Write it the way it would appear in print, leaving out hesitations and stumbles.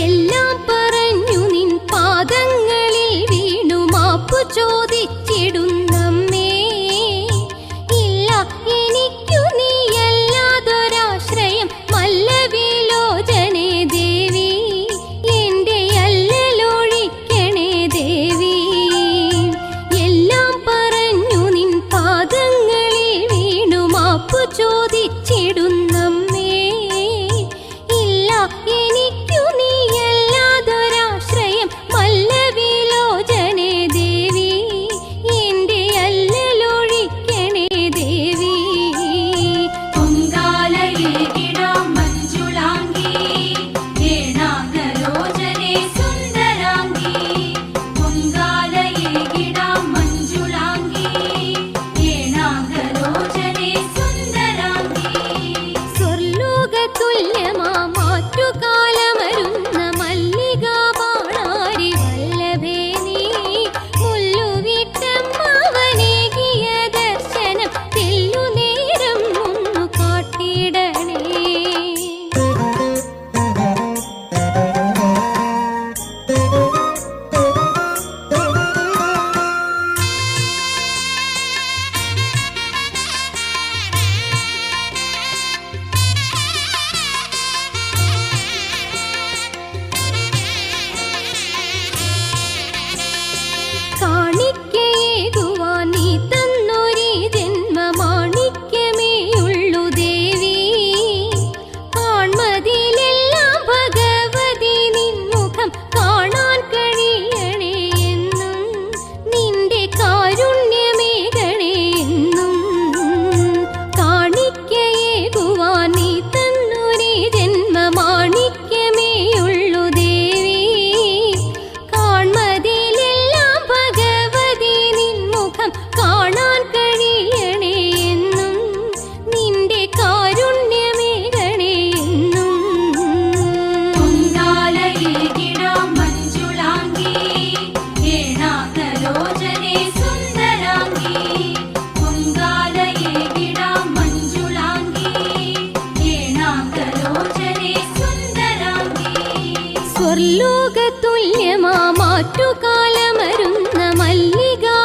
എല്ലാം പറഞ്ഞു നിൻ പാദങ്ങളിൽ വീണു മാപ്പു ചോദിച്ചിടുന്നമ്മേ. ഇല്ല എനിക്കു നീയല്ലാതൊരാശ്രയം മല്ലവിലോചനേ ദേവി, എന്റെ അല്ലലൊഴിക്കണേ ദേവി. എല്ലാം പറഞ്ഞു നിൻ പാദങ്ങളിൽ വീണു മാപ്പു ചോദിച്ചിടുന്നമ്മേ. ഇല്ല എനിക്കു നീയല്ലാതൊരാശ്രയം മല്ലവിലോചനേ ദേവി, എന്റെ അല്ലലൊഴിക്കണേ ദേവി. പൊങ്കാലയേകിടാം മഞ്ജുളാംഗി, ഏണാംഗലോചനേ സുന്ദരാംഗി. പൊങ്കാലയേകിടാം മഞ്ജുളാംഗി, ഏണാംഗലോചനേ സുന്ദരാംഗി. സ്വർലോകതുല്യമാ മാറ്റുകാലമരുന്ന മല്ലികാബാണാരി വല്ലഭേ നീ, മുല്ലുവിട്ടമ്മാവനേകിയ ദർശനം തെല്ലുനേരം ഒന്നു കാട്ടിടണേ. കാണിക്കയേകുവാൻ നീ തന്നൊരീ ജന്മമാണിക്യമേയുള്ളു ദേവി. കാൺമതിലെല്ലാം ഭഗവതി നിൻമുഖം കാണാൻ കഴിയണേ എന്നും, നിന്റെ കാരുണ്യമേകണേ എന്നും. കാണിക്കയേകുവാൻ നീ തന്നൊരീ ജന്മമാണിക്യമേയുള്ളു ദേവി. കാൺമതിലെല്ലാം ഭഗവതി നിൻമുഖം കാണാൻ കഴിയണേ എന്നും, നിന്റെ കാരുണ്യമേകണേ എന്നും. പൊങ്കാലയേകിടാം മഞ്ജുളാംഗി, ഏണാംഗലോചനേ സുന്ദരാംഗി. പൊങ്കാലയേകിടാം മഞ്ജുളാംഗി, ഏണാംഗലോചനേ സുന്ദരാംഗി. സ്വർലോകതുല്യമാ മാറ്റുകാലമരുന്ന മല്ലികാ